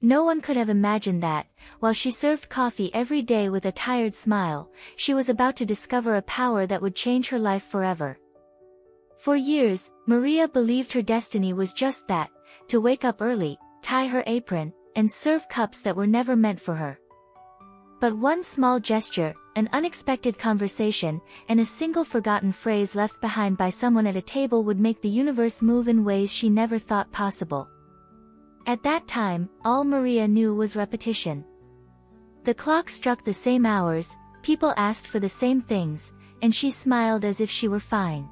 No one could have imagined that, while she served coffee every day with a tired smile, she was about to discover a power that would change her life forever. For years, Maria believed her destiny was just that, to wake up early, tie her apron, and serve cups that were never meant for her. But one small gesture, an unexpected conversation, and a single forgotten phrase left behind by someone at a table would make the universe move in ways she never thought possible. At that time, all Maria knew was repetition. The clock struck the same hours, people asked for the same things, and she smiled as if she were fine.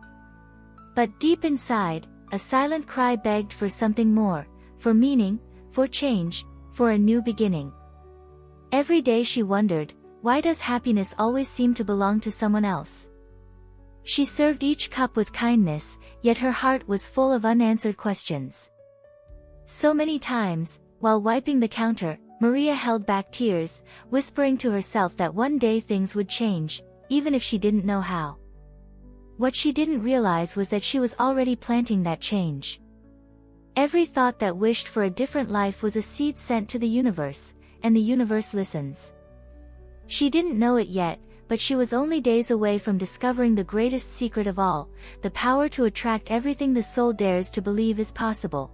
But deep inside, a silent cry begged for something more, for meaning, for change, for a new beginning. Every day she wondered, why does happiness always seem to belong to someone else? She served each cup with kindness, yet her heart was full of unanswered questions. So many times, while wiping the counter, Maria held back tears, whispering to herself that one day things would change, even if she didn't know how. What she didn't realize was that she was already planting that change. Every thought that wished for a different life was a seed sent to the universe, and the universe listens. She didn't know it yet, but she was only days away from discovering the greatest secret of all, the power to attract everything the soul dares to believe is possible.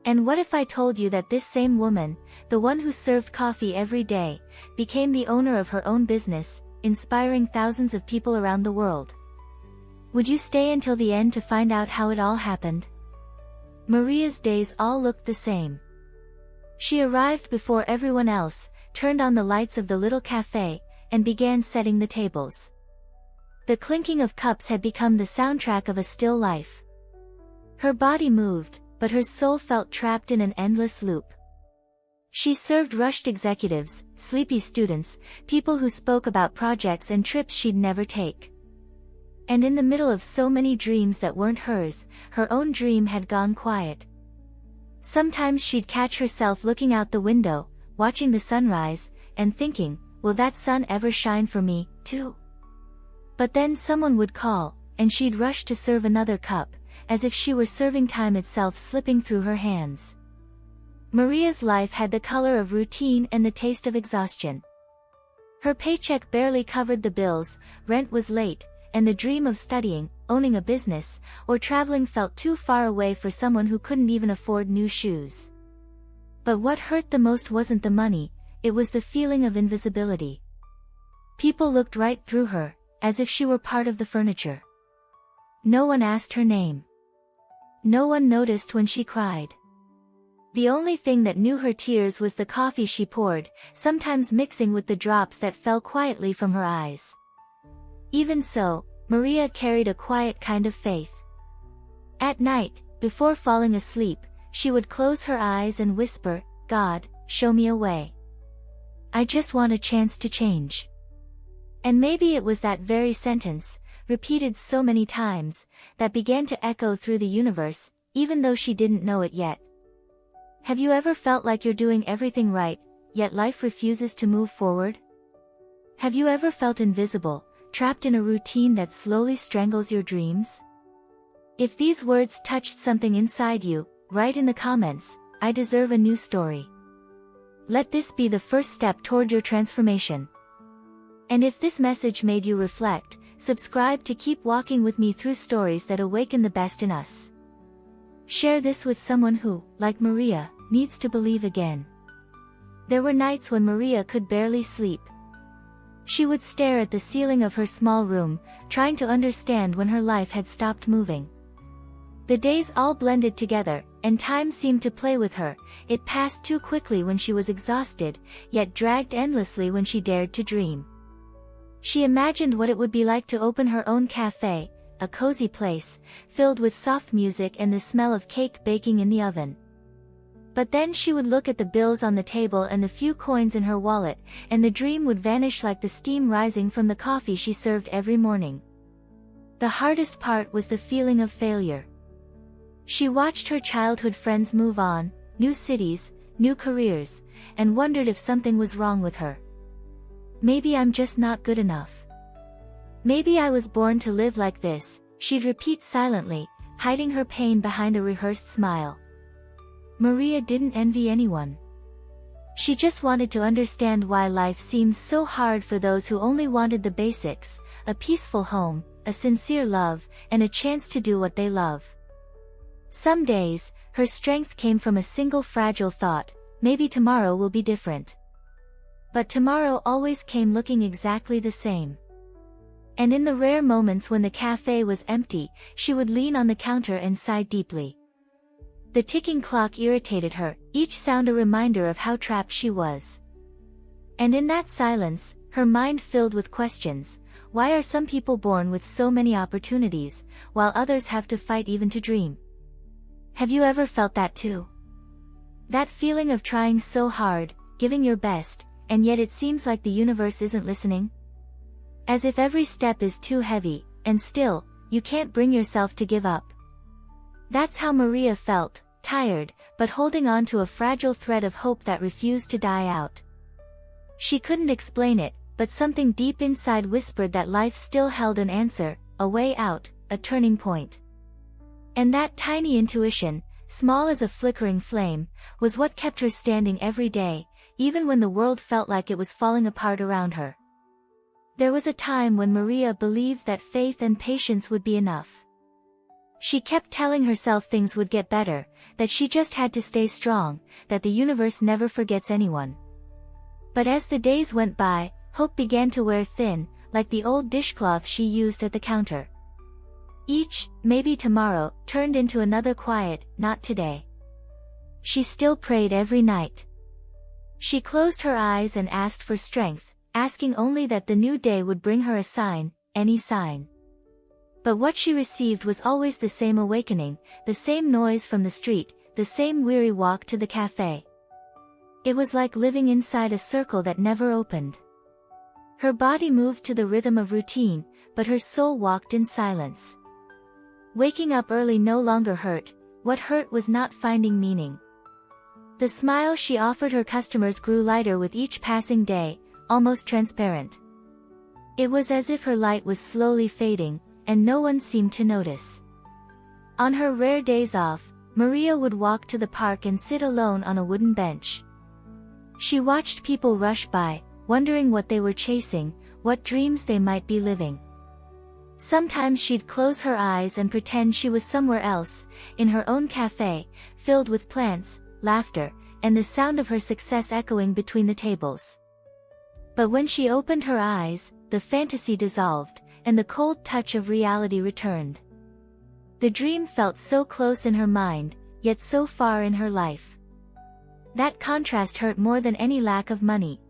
And what if I told you that this same woman, the one who served coffee every day, became the owner of her own business, inspiring thousands of people around the world? Would you stay until the end to find out how it all happened? Maria's days all looked the same. She arrived before everyone else, turned on the lights of the little cafe, and began setting the tables. The clinking of cups had become the soundtrack of a still life. Her body moved, but her soul felt trapped in an endless loop. She served rushed executives, sleepy students, people who spoke about projects and trips she'd never take. And in the middle of so many dreams that weren't hers, her own dream had gone quiet. Sometimes she'd catch herself looking out the window, watching the sunrise, and thinking, will that sun ever shine for me, too? But then someone would call, and she'd rush to serve another cup, as if she were serving time itself slipping through her hands. Maria's life had the color of routine and the taste of exhaustion. Her paycheck barely covered the bills, rent was late, and the dream of studying, owning a business, or traveling felt too far away for someone who couldn't even afford new shoes. But what hurt the most wasn't the money, it was the feeling of invisibility. People looked right through her, as if she were part of the furniture. No one asked her name. No one noticed when she cried. The only thing that knew her tears was the coffee she poured, sometimes mixing with the drops that fell quietly from her eyes. Even so, Maria carried a quiet kind of faith. At night, before falling asleep, she would close her eyes and whisper, God, show me a way. I just want a chance to change. And maybe it was that very sentence, repeated so many times, that began to echo through the universe, even though she didn't know it yet. Have you ever felt like you're doing everything right, yet life refuses to move forward? Have you ever felt invisible, trapped in a routine that slowly strangles your dreams? If these words touched something inside you, write in the comments, I deserve a new story. Let this be the first step toward your transformation. And if this message made you reflect, subscribe to keep walking with me through stories that awaken the best in us. Share this with someone who, like Maria, needs to believe again. There were nights when Maria could barely sleep. She would stare at the ceiling of her small room, trying to understand when her life had stopped moving. The days all blended together, and time seemed to play with her. It passed too quickly when she was exhausted, yet dragged endlessly when she dared to dream. She imagined what it would be like to open her own cafe, a cozy place, filled with soft music and the smell of cake baking in the oven. But then she would look at the bills on the table and the few coins in her wallet, and the dream would vanish like the steam rising from the coffee she served every morning. The hardest part was the feeling of failure. She watched her childhood friends move on, new cities, new careers, and wondered if something was wrong with her. Maybe I'm just not good enough. Maybe I was born to live like this, she'd repeat silently, hiding her pain behind a rehearsed smile. Maria didn't envy anyone. She just wanted to understand why life seems so hard for those who only wanted the basics, a peaceful home, a sincere love, and a chance to do what they love. Some days, her strength came from a single fragile thought: maybe tomorrow will be different. But tomorrow always came looking exactly the same. And in the rare moments when the cafe was empty, she would lean on the counter and sigh deeply. The ticking clock irritated her, each sound a reminder of how trapped she was. And in that silence, her mind filled with questions. Why are some people born with so many opportunities, while others have to fight even to dream? Have you ever felt that too? That feeling of trying so hard, giving your best, and yet it seems like the universe isn't listening? As if every step is too heavy, and still, you can't bring yourself to give up. That's how Maria felt, tired, but holding on to a fragile thread of hope that refused to die out. She couldn't explain it, but something deep inside whispered that life still held an answer, a way out, a turning point. And that tiny intuition, small as a flickering flame, was what kept her standing every day, even when the world felt like it was falling apart around her. There was a time when Maria believed that faith and patience would be enough. She kept telling herself things would get better, that she just had to stay strong, that the universe never forgets anyone. But as the days went by, hope began to wear thin, like the old dishcloth she used at the counter. Each, maybe tomorrow, turned into another quiet, not today. She still prayed every night. She closed her eyes and asked for strength, asking only that the new day would bring her a sign, any sign. But what she received was always the same awakening, the same noise from the street, the same weary walk to the cafe. It was like living inside a circle that never opened. Her body moved to the rhythm of routine, but her soul walked in silence. Waking up early no longer hurt. What hurt was not finding meaning. The smile she offered her customers grew lighter with each passing day, almost transparent. It was as if her light was slowly fading, and no one seemed to notice. On her rare days off, Maria would walk to the park and sit alone on a wooden bench. She watched people rush by, wondering what they were chasing, what dreams they might be living. Sometimes she'd close her eyes and pretend she was somewhere else, in her own cafe, filled with plants, laughter, and the sound of her success echoing between the tables. But when she opened her eyes, the fantasy dissolved, and the cold touch of reality returned. The dream felt so close in her mind, yet so far in her life. That contrast hurt more than any lack of money.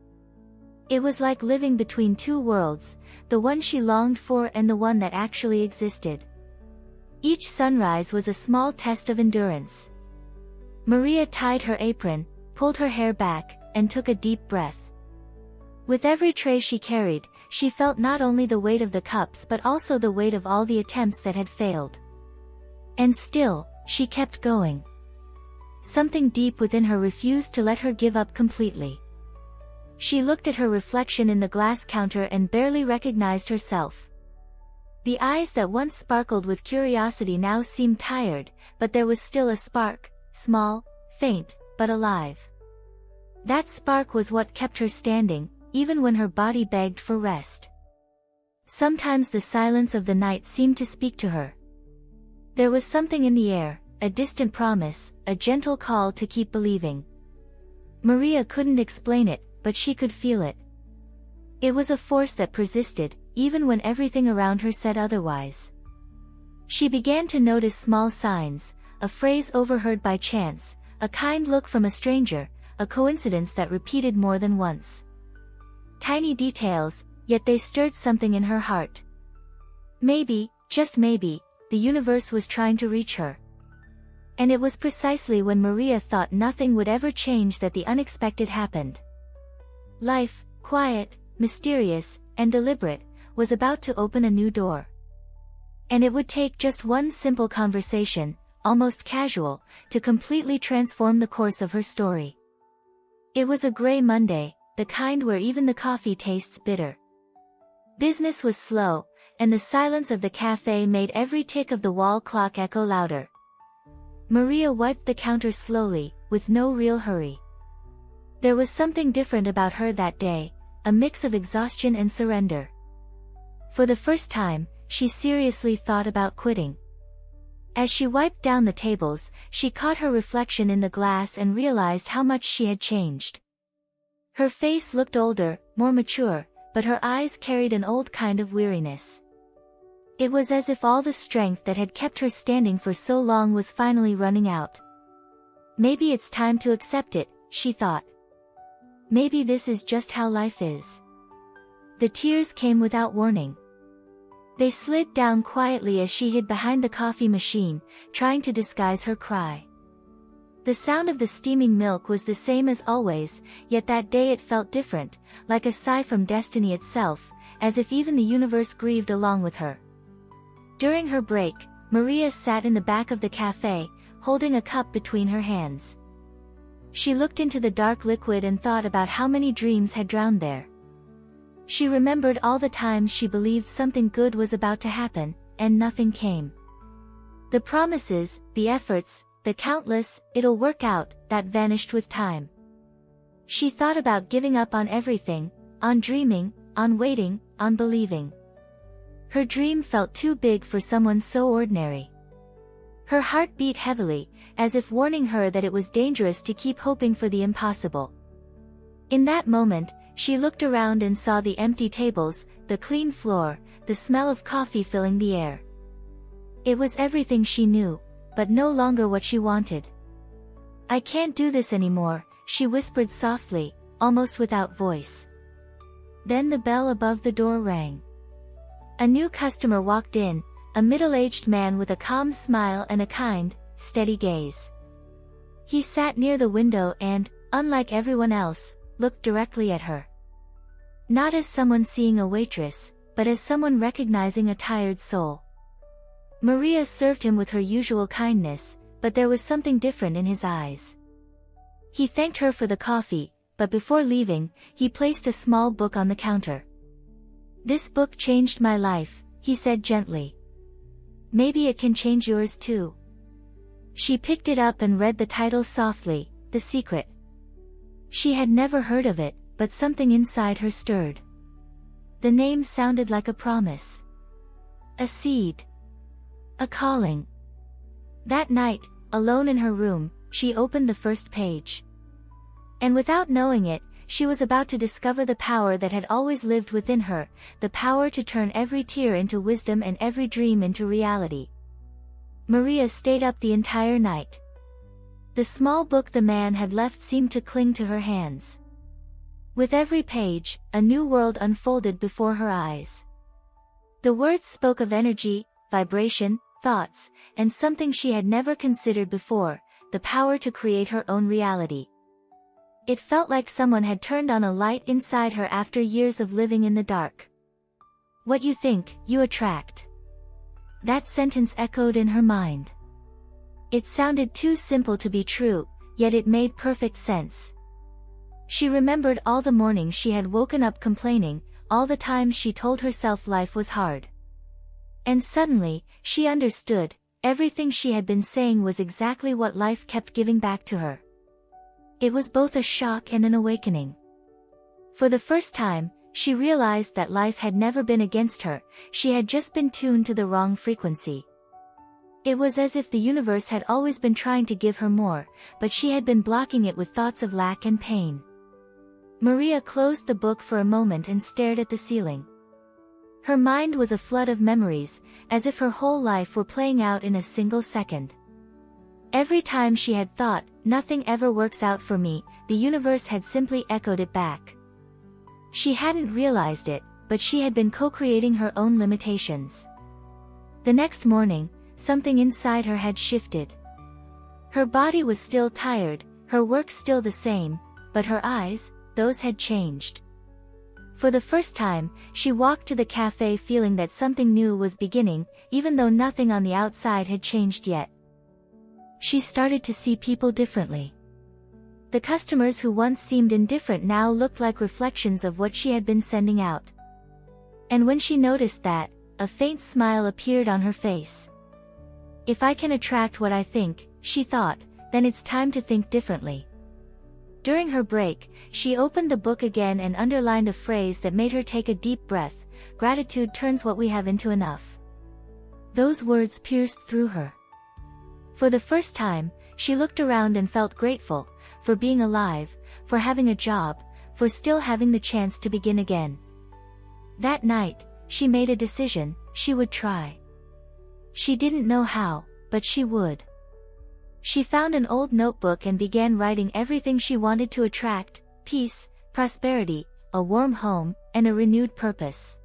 It was like living between two worlds, the one she longed for and the one that actually existed. Each sunrise was a small test of endurance. Maria tied her apron, pulled her hair back, and took a deep breath. With every tray she carried, she felt not only the weight of the cups but also the weight of all the attempts that had failed. And still, she kept going. Something deep within her refused to let her give up completely. She looked at her reflection in the glass counter and barely recognized herself. The eyes that once sparkled with curiosity now seemed tired, but there was still a spark, small, faint, but alive. That spark was what kept her standing, even when her body begged for rest. Sometimes the silence of the night seemed to speak to her. There was something in the air, a distant promise, a gentle call to keep believing. Maria couldn't explain it, but she could feel it. It was a force that persisted, even when everything around her said otherwise. She began to notice small signs, a phrase overheard by chance, a kind look from a stranger, a coincidence that repeated more than once. Tiny details, yet they stirred something in her heart. Maybe, just maybe, the universe was trying to reach her. And it was precisely when Maria thought nothing would ever change that the unexpected happened. Life, quiet, mysterious, and deliberate, was about to open a new door. And it would take just one simple conversation, almost casual, to completely transform the course of her story. It was a gray Monday, the kind where even the coffee tastes bitter. Business was slow, and the silence of the cafe made every tick of the wall clock echo louder. Maria wiped the counter slowly, with no real hurry. There was something different about her that day, a mix of exhaustion and surrender. For the first time, she seriously thought about quitting. As she wiped down the tables, she caught her reflection in the glass and realized how much she had changed. Her face looked older, more mature, but her eyes carried an old kind of weariness. It was as if all the strength that had kept her standing for so long was finally running out. Maybe it's time to accept it, she thought. Maybe this is just how life is. The tears came without warning. They slid down quietly as she hid behind the coffee machine, trying to disguise her cry. The sound of the steaming milk was the same as always, yet that day it felt different, like a sigh from destiny itself, as if even the universe grieved along with her. During her break, Maria sat in the back of the cafe, holding a cup between her hands. She looked into the dark liquid and thought about how many dreams had drowned there. She remembered all the times she believed something good was about to happen, and nothing came. The promises, the efforts, the countless, "it'll work out," that vanished with time. She thought about giving up on everything, on dreaming, on waiting, on believing. Her dream felt too big for someone so ordinary. Her heart beat heavily, as if warning her that it was dangerous to keep hoping for the impossible. In that moment, she looked around and saw the empty tables, the clean floor, the smell of coffee filling the air. It was everything she knew, but no longer what she wanted. "I can't do this anymore," she whispered softly, almost without voice. Then the bell above the door rang. A new customer walked in, a middle-aged man with a calm smile and a kind, steady gaze. He sat near the window and, unlike everyone else, looked directly at her. Not as someone seeing a waitress, but as someone recognizing a tired soul. Maria served him with her usual kindness, but there was something different in his eyes. He thanked her for the coffee, but before leaving, he placed a small book on the counter. "This book changed my life," he said gently. "Maybe it can change yours too." She picked it up and read the title softly, The Secret. She had never heard of it, but something inside her stirred. The name sounded like a promise. A seed. A calling. That night, alone in her room, she opened the first page. And without knowing it, she was about to discover the power that had always lived within her, the power to turn every tear into wisdom and every dream into reality. Maria stayed up the entire night. The small book the man had left seemed to cling to her hands. With every page, a new world unfolded before her eyes. The words spoke of energy, vibration, thoughts, and something she had never considered before, the power to create her own reality. It felt like someone had turned on a light inside her after years of living in the dark. "What you think, you attract." That sentence echoed in her mind. It sounded too simple to be true, yet it made perfect sense. She remembered all the mornings she had woken up complaining, all the times she told herself life was hard. And suddenly, she understood, everything she had been saying was exactly what life kept giving back to her. It was both a shock and an awakening. For the first time, she realized that life had never been against her, she had just been tuned to the wrong frequency. It was as if the universe had always been trying to give her more, but she had been blocking it with thoughts of lack and pain. Maria closed the book for a moment and stared at the ceiling. Her mind was a flood of memories, as if her whole life were playing out in a single second. Every time she had thought, "Nothing ever works out for me," the universe had simply echoed it back. She hadn't realized it, but she had been co-creating her own limitations. The next morning, something inside her had shifted. Her body was still tired, her work still the same, but her eyes, those had changed. For the first time, she walked to the cafe feeling that something new was beginning, even though nothing on the outside had changed yet. She started to see people differently. The customers who once seemed indifferent now looked like reflections of what she had been sending out. And when she noticed that, a faint smile appeared on her face. "If I can attract what I think," she thought, "then it's time to think differently." During her break, she opened the book again and underlined a phrase that made her take a deep breath: "Gratitude turns what we have into enough." Those words pierced through her. For the first time, she looked around and felt grateful, for being alive, for having a job, for still having the chance to begin again. That night, she made a decision: she would try. She didn't know how, but she would. She found an old notebook and began writing everything she wanted to attract: peace, prosperity, a warm home, and a renewed purpose.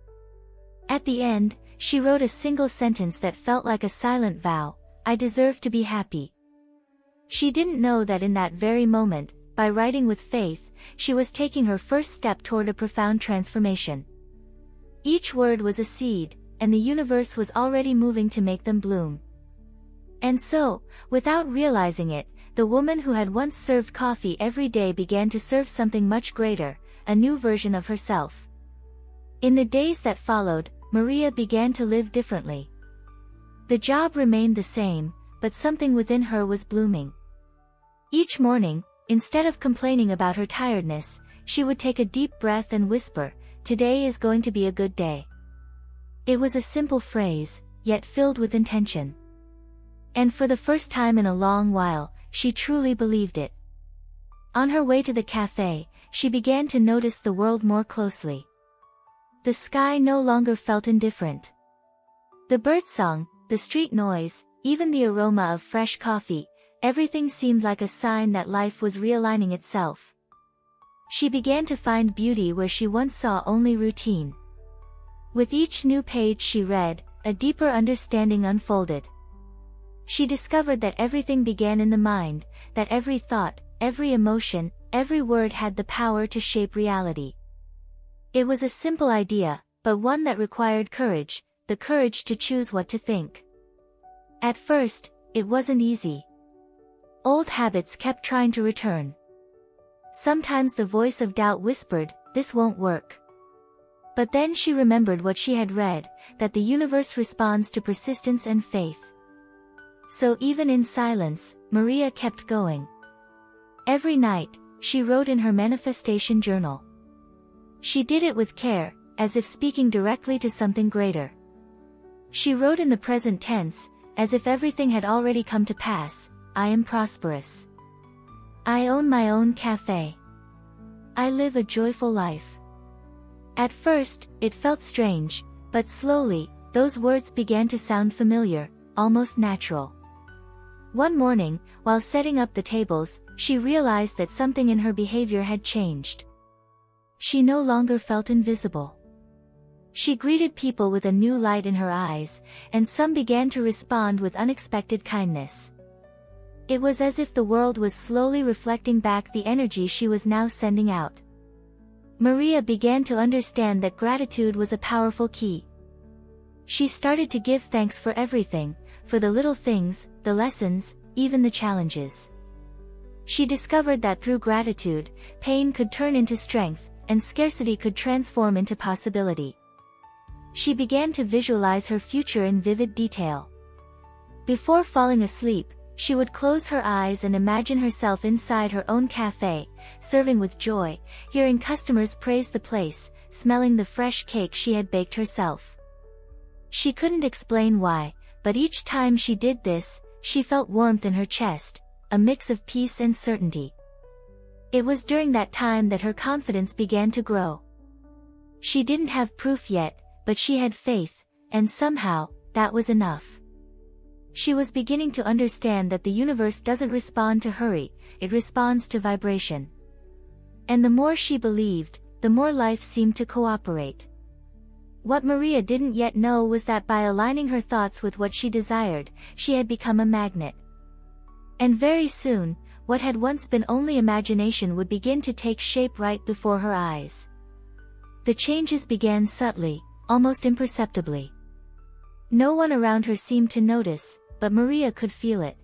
At the end, she wrote a single sentence that felt like a silent vow: "I deserve to be happy." She didn't know that in that very moment, by writing with faith, she was taking her first step toward a profound transformation. Each word was a seed, and the universe was already moving to make them bloom. And so, without realizing it, the woman who had once served coffee every day began to serve something much greater, a new version of herself. In the days that followed, Maria began to live differently. The job remained the same, but something within her was blooming. Each morning, instead of complaining about her tiredness, she would take a deep breath and whisper, "Today is going to be a good day." It was a simple phrase, yet filled with intention. And for the first time in a long while, she truly believed it. On her way to the cafe, she began to notice the world more closely. The sky no longer felt indifferent. The birdsong, the street noise, even the aroma of fresh coffee, everything seemed like a sign that life was realigning itself. She began to find beauty where she once saw only routine. With each new page she read, a deeper understanding unfolded. She discovered that everything began in the mind, that every thought, every emotion, every word had the power to shape reality. It was a simple idea, but one that required courage, the courage to choose what to think. At first, it wasn't easy. Old habits kept trying to return. Sometimes the voice of doubt whispered, "This won't work." But then she remembered what she had read, that the universe responds to persistence and faith. So even in silence, Maria kept going. Every night, she wrote in her manifestation journal. She did it with care, as if speaking directly to something greater. She wrote in the present tense, as if everything had already come to pass: "I am prosperous. I own my own cafe. I live a joyful life." At first, it felt strange, but slowly, those words began to sound familiar, almost natural. One morning, while setting up the tables, she realized that something in her behavior had changed. She no longer felt invisible. She greeted people with a new light in her eyes, and some began to respond with unexpected kindness. It was as if the world was slowly reflecting back the energy she was now sending out. Maria began to understand that gratitude was a powerful key. She started to give thanks for everything, for the little things, the lessons, even the challenges. She discovered that through gratitude, pain could turn into strength, and scarcity could transform into possibility. She began to visualize her future in vivid detail. Before falling asleep, she would close her eyes and imagine herself inside her own cafe, serving with joy, hearing customers praise the place, smelling the fresh cake she had baked herself. She couldn't explain why, but each time she did this, she felt warmth in her chest, a mix of peace and certainty. It was during that time that her confidence began to grow. She didn't have proof yet, but she had faith, and somehow, that was enough. She was beginning to understand that the universe doesn't respond to hurry, it responds to vibration. And the more she believed, the more life seemed to cooperate. What Maria didn't yet know was that by aligning her thoughts with what she desired, she had become a magnet. And very soon, what had once been only imagination would begin to take shape right before her eyes. The changes began subtly, almost imperceptibly. No one around her seemed to notice, but Maria could feel it.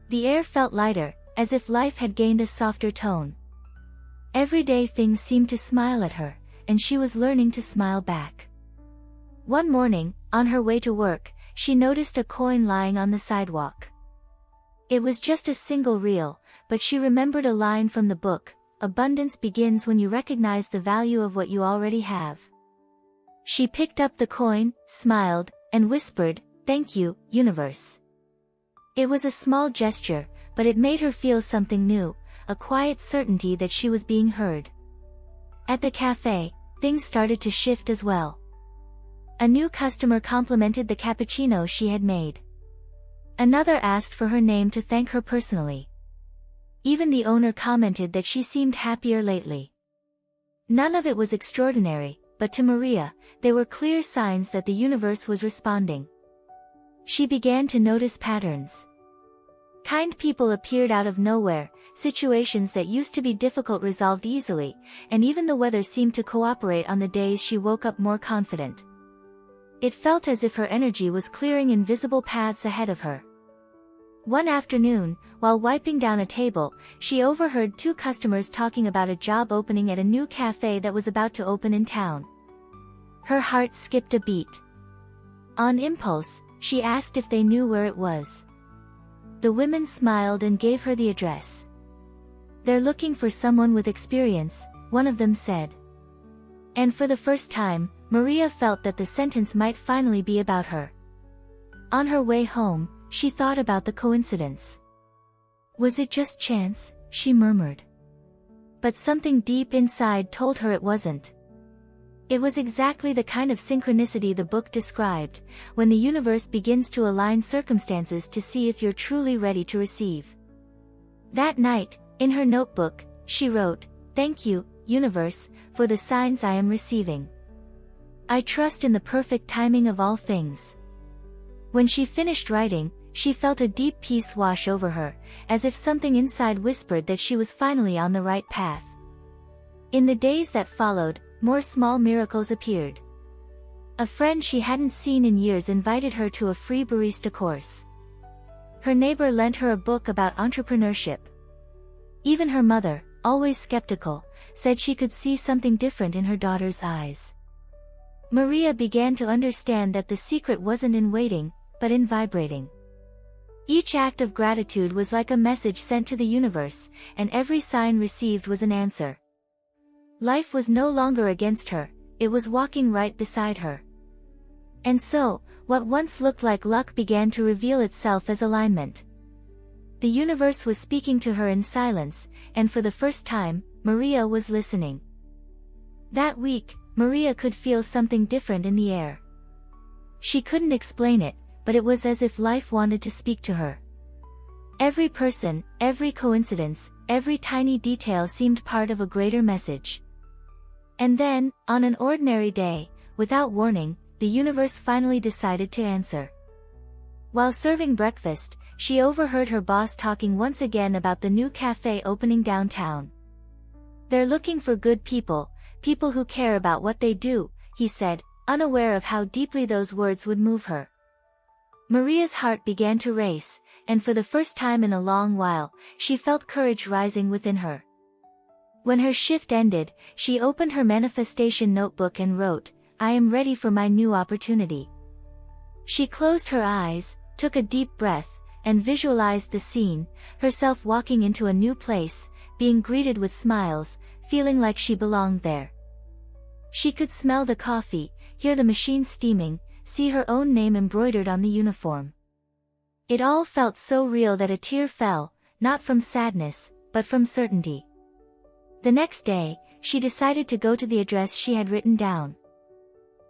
The air felt lighter, as if life had gained a softer tone. Everyday things seemed to smile at her, and she was learning to smile back. One morning, on her way to work, she noticed a coin lying on the sidewalk. It was just a single real, but she remembered a line from the book, "Abundance begins when you recognize the value of what you already have." She picked up the coin, smiled, and whispered, "Thank you, universe." It was a small gesture, but it made her feel something new, a quiet certainty that she was being heard. At the cafe, things started to shift as well. A new customer complimented the cappuccino she had made. Another asked for her name to thank her personally. Even the owner commented that she seemed happier lately. None of it was extraordinary, but to Maria, they were clear signs that the universe was responding. She began to notice patterns. Kind people appeared out of nowhere, situations that used to be difficult resolved easily, and even the weather seemed to cooperate on the days she woke up more confident. It felt as if her energy was clearing invisible paths ahead of her. One afternoon, while wiping down a table, she overheard two customers talking about a job opening at a new cafe that was about to open in town. Her heart skipped a beat. On impulse, she asked if they knew where it was. The women smiled and gave her the address. "They're looking for someone with experience," one of them said. And for the first time, Maria felt that the sentence might finally be about her. On her way home, she thought about the coincidence. Was it just chance, she murmured. But something deep inside told her it wasn't. It was exactly the kind of synchronicity the book described, when the universe begins to align circumstances to see if you're truly ready to receive. That night, in her notebook, she wrote, "Thank you, universe, for the signs I am receiving. I trust in the perfect timing of all things." When she finished writing, she felt a deep peace wash over her, as if something inside whispered that she was finally on the right path. In the days that followed, more small miracles appeared. A friend she hadn't seen in years invited her to a free barista course. Her neighbor lent her a book about entrepreneurship. Even her mother, always skeptical, said she could see something different in her daughter's eyes. Maria began to understand that the secret wasn't in waiting, but in vibrating. Each act of gratitude was like a message sent to the universe, and every sign received was an answer. Life was no longer against her, it was walking right beside her. And so, what once looked like luck began to reveal itself as alignment. The universe was speaking to her in silence, and for the first time, Maria was listening. That week, Maria could feel something different in the air. She couldn't explain it, but it was as if life wanted to speak to her. Every person, every coincidence, every tiny detail seemed part of a greater message. And then, on an ordinary day, without warning, the universe finally decided to answer. While serving breakfast, she overheard her boss talking once again about the new cafe opening downtown. "They're looking for good people, people who care about what they do," he said, unaware of how deeply those words would move her. Maria's heart began to race, and for the first time in a long while, she felt courage rising within her. When her shift ended, she opened her manifestation notebook and wrote, "I am ready for my new opportunity." She closed her eyes, took a deep breath, and visualized the scene, herself walking into a new place, being greeted with smiles, feeling like she belonged there. She could smell the coffee, hear the machine steaming, see her own name embroidered on the uniform. It all felt so real that a tear fell, not from sadness, but from certainty. The next day, she decided to go to the address she had written down.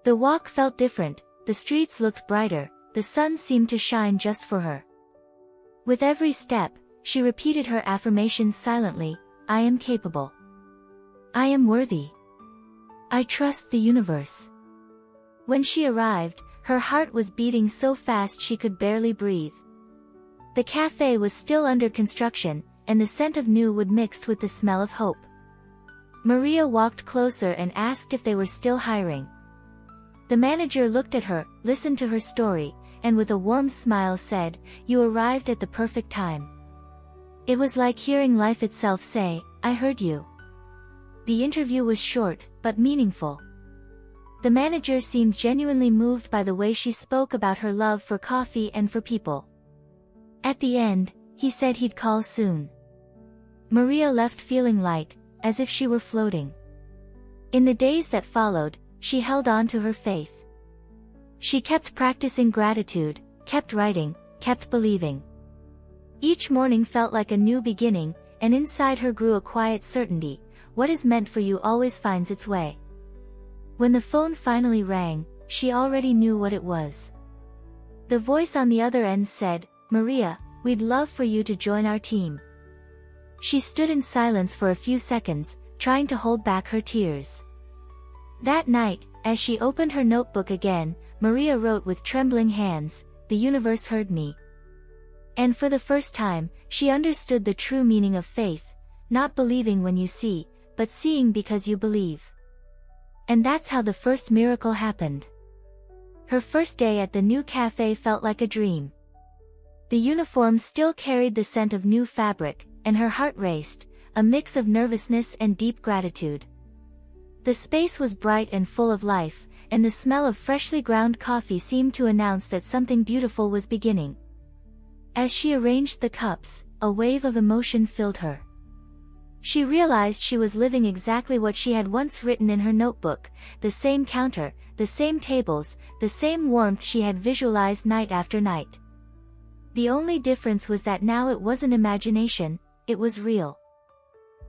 The walk felt different, the streets looked brighter, the sun seemed to shine just for her. With every step, she repeated her affirmations silently, "I am capable. I am worthy. I trust the universe." When she arrived, her heart was beating so fast she could barely breathe. The cafe was still under construction, and the scent of new wood mixed with the smell of hope. Maria walked closer and asked if they were still hiring. The manager looked at her, listened to her story, and with a warm smile said, "You arrived at the perfect time." It was like hearing life itself say, "I heard you." The interview was short, but meaningful. The manager seemed genuinely moved by the way she spoke about her love for coffee and for people. At the end, he said he'd call soon. Maria left feeling light, as if she were floating. In the days that followed, she held on to her faith. She kept practicing gratitude, kept writing, kept believing. Each morning felt like a new beginning, and inside her grew a quiet certainty: what is meant for you always finds its way. When the phone finally rang, she already knew what it was. The voice on the other end said, "Maria, we'd love for you to join our team." She stood in silence for a few seconds, trying to hold back her tears. That night, as she opened her notebook again, Maria wrote with trembling hands, "The universe heard me." And for the first time, she understood the true meaning of faith: not believing when you see, but seeing because you believe. And that's how the first miracle happened. Her first day at the new cafe felt like a dream. The uniform still carried the scent of new fabric, and her heart raced, a mix of nervousness and deep gratitude. The space was bright and full of life, and the smell of freshly ground coffee seemed to announce that something beautiful was beginning. As she arranged the cups, a wave of emotion filled her. She realized she was living exactly what she had once written in her notebook: the same counter, the same tables, the same warmth she had visualized night after night. The only difference was that now it wasn't imagination, it was real.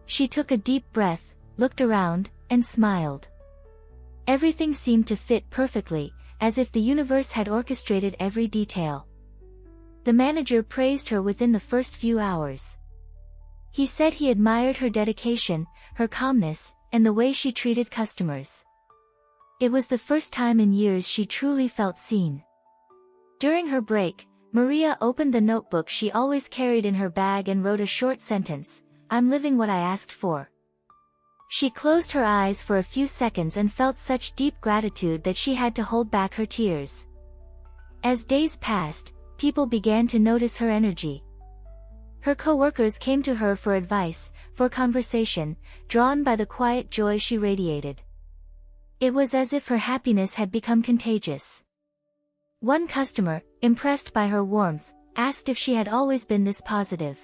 She took a deep breath, looked around, and smiled. Everything seemed to fit perfectly, as if the universe had orchestrated every detail. The manager praised her within the first few hours. He said he admired her dedication, her calmness, and the way she treated customers. It was the first time in years she truly felt seen. During her break, Maria opened the notebook she always carried in her bag and wrote a short sentence: "I'm living what I asked for." She closed her eyes for a few seconds and felt such deep gratitude that she had to hold back her tears. As days passed, people began to notice her energy. Her co-workers came to her for advice, for conversation, drawn by the quiet joy she radiated. It was as if her happiness had become contagious. One customer, impressed by her warmth, asked if she had always been this positive.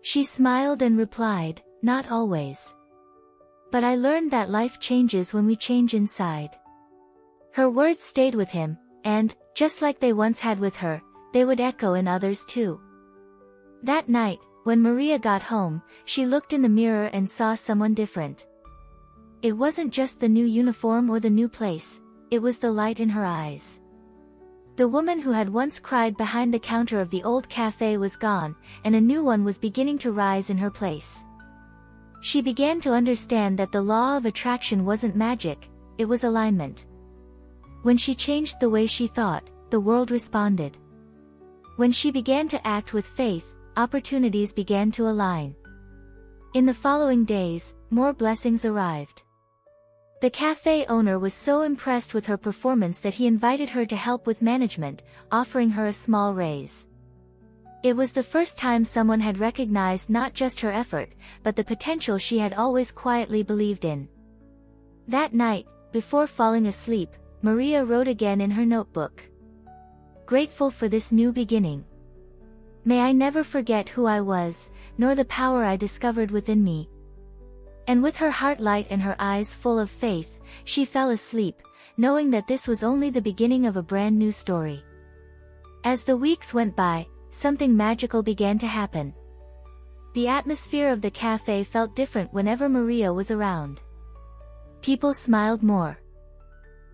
She smiled and replied, "Not always. But I learned that life changes when we change inside." Her words stayed with him, and, just like they once had with her, they would echo in others too. That night, when Maria got home, she looked in the mirror and saw someone different. It wasn't just the new uniform or the new place, it was the light in her eyes. The woman who had once cried behind the counter of the old cafe was gone, and a new one was beginning to rise in her place. She began to understand that the law of attraction wasn't magic, it was alignment. When she changed the way she thought, the world responded. When she began to act with faith, opportunities began to align. In the following days, more blessings arrived. The cafe owner was so impressed with her performance that he invited her to help with management, offering her a small raise. It was the first time someone had recognized not just her effort, but the potential she had always quietly believed in. That night, before falling asleep, Maria wrote again in her notebook: "Grateful for this new beginning. May I never forget who I was, nor the power I discovered within me." And with her heart light and her eyes full of faith, she fell asleep, knowing that this was only the beginning of a brand new story. As the weeks went by, something magical began to happen. The atmosphere of the cafe felt different whenever Maria was around. People smiled more.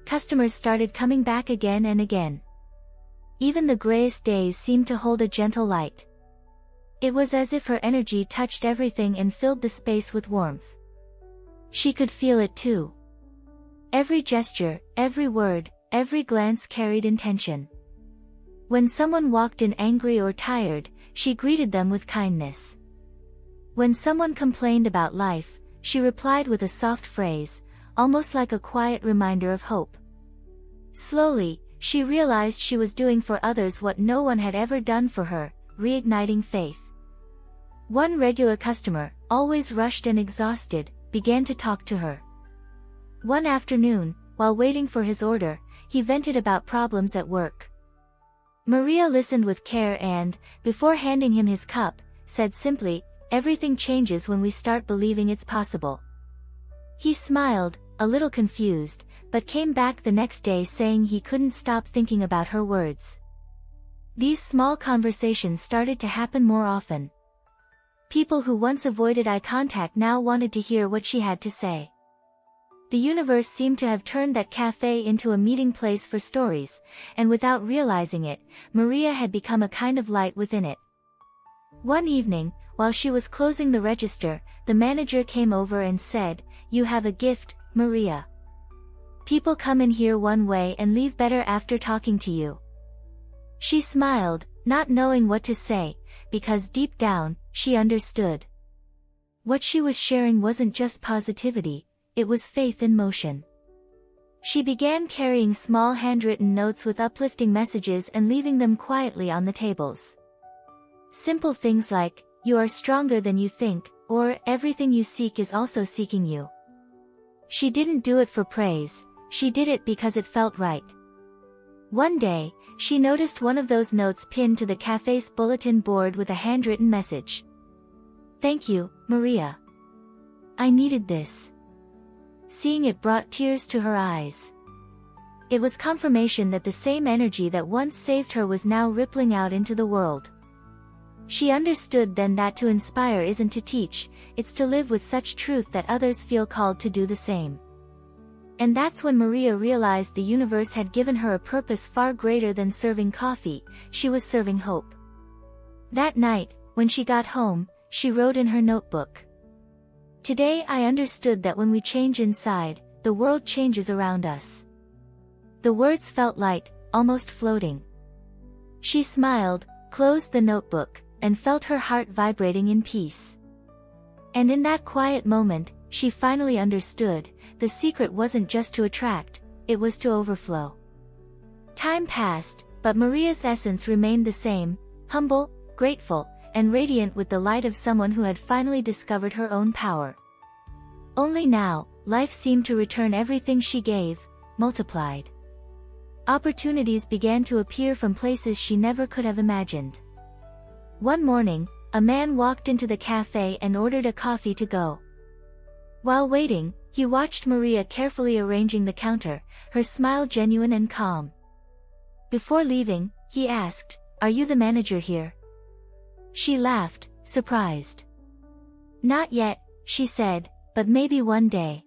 Customers started coming back again and again. Even the grayest days seemed to hold a gentle light. It was as if her energy touched everything and filled the space with warmth. She could feel it too. Every gesture, every word, every glance carried intention. When someone walked in angry or tired, she greeted them with kindness. When someone complained about life, she replied with a soft phrase, almost like a quiet reminder of hope. Slowly, she realized she was doing for others what no one had ever done for her, reigniting faith. One regular customer, always rushed and exhausted, began to talk to her. One afternoon, while waiting for his order, he vented about problems at work. Maria listened with care and, before handing him his cup, said simply, everything changes when we start believing it's possible. He smiled, a little confused, but came back the next day saying he couldn't stop thinking about her words. These small conversations started to happen more often. People who once avoided eye contact now wanted to hear what she had to say. The universe seemed to have turned that cafe into a meeting place for stories, and without realizing it, Maria had become a kind of light within it. One evening, while she was closing the register, the manager came over and said, "You have a gift, Maria. People come in here one way and leave better after talking to you." She smiled, not knowing what to say, because deep down, she understood. What she was sharing wasn't just positivity, it was faith in motion. She began carrying small handwritten notes with uplifting messages and leaving them quietly on the tables. Simple things like, "You are stronger than you think," or "Everything you seek is also seeking you." She didn't do it for praise, she did it because it felt right. One day, she noticed one of those notes pinned to the cafe's bulletin board with a handwritten message. "Thank you, Maria. I needed this." Seeing it brought tears to her eyes. It was confirmation that the same energy that once saved her was now rippling out into the world. She understood then that to inspire isn't to teach, it's to live with such truth that others feel called to do the same. And that's when Maria realized the universe had given her a purpose far greater than serving coffee, she was serving hope. That night, when she got home, she wrote in her notebook, "Today I understood that when we change inside, the world changes around us." The words felt light, almost floating. She smiled, closed the notebook, and felt her heart vibrating in peace. And in that quiet moment, she finally understood, the secret wasn't just to attract, it was to overflow. Time passed, but Maria's essence remained the same, humble, grateful, and radiant with the light of someone who had finally discovered her own power. Only now, life seemed to return everything she gave, multiplied. Opportunities began to appear from places she never could have imagined. One morning, a man walked into the cafe and ordered a coffee to go. While waiting, he watched Maria carefully arranging the counter, her smile genuine and calm. Before leaving, he asked, "Are you the manager here?" She laughed, surprised. "Not yet," she said, "but maybe one day."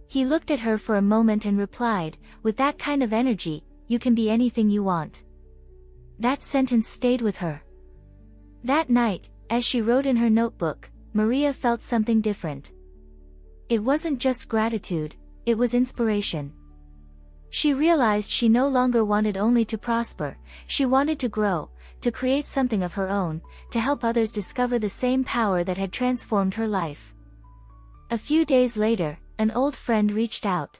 He looked at her for a moment and replied, "With that kind of energy, you can be anything you want." That sentence stayed with her. That night, as she wrote in her notebook, Maria felt something different. It wasn't just gratitude, it was inspiration. She realized she no longer wanted only to prosper, she wanted to grow, to create something of her own, to help others discover the same power that had transformed her life. A few days later, an old friend reached out.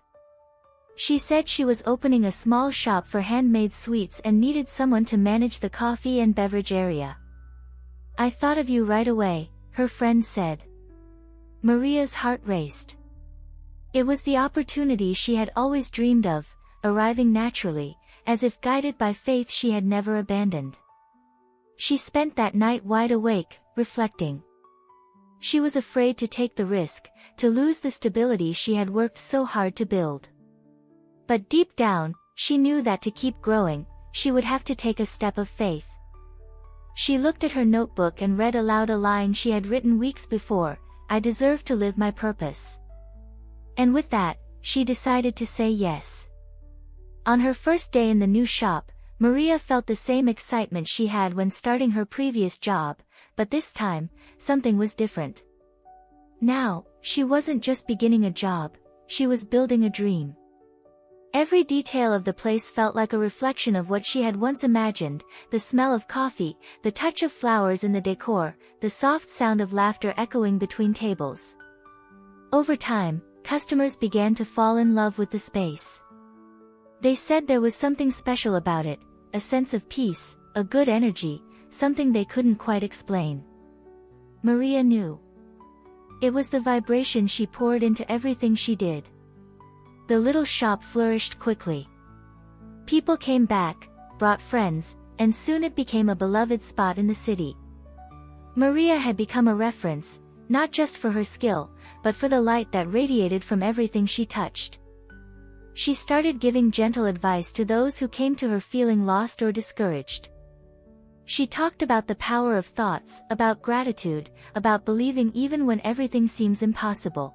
She said she was opening a small shop for handmade sweets and needed someone to manage the coffee and beverage area. "I thought of you right away," her friend said. Maria's heart raced. It was the opportunity she had always dreamed of, arriving naturally, as if guided by faith she had never abandoned. She spent that night wide awake, reflecting. She was afraid to take the risk, to lose the stability she had worked so hard to build. But deep down, she knew that to keep growing, she would have to take a step of faith. She looked at her notebook and read aloud a line she had written weeks before, "I deserve to live my purpose." And with that, she decided to say yes. On her first day in the new shop, Maria felt the same excitement she had when starting her previous job, but this time, something was different. Now, she wasn't just beginning a job, she was building a dream. Every detail of the place felt like a reflection of what she had once imagined, the smell of coffee, the touch of flowers in the decor, the soft sound of laughter echoing between tables. Over time, customers began to fall in love with the space. They said there was something special about it, a sense of peace, a good energy, something they couldn't quite explain. Maria knew. It was the vibration she poured into everything she did. The little shop flourished quickly. People came back, brought friends, and soon it became a beloved spot in the city. Maria had become a reference, not just for her skill, but for the light that radiated from everything she touched. She started giving gentle advice to those who came to her feeling lost or discouraged. She talked about the power of thoughts, about gratitude, about believing even when everything seems impossible.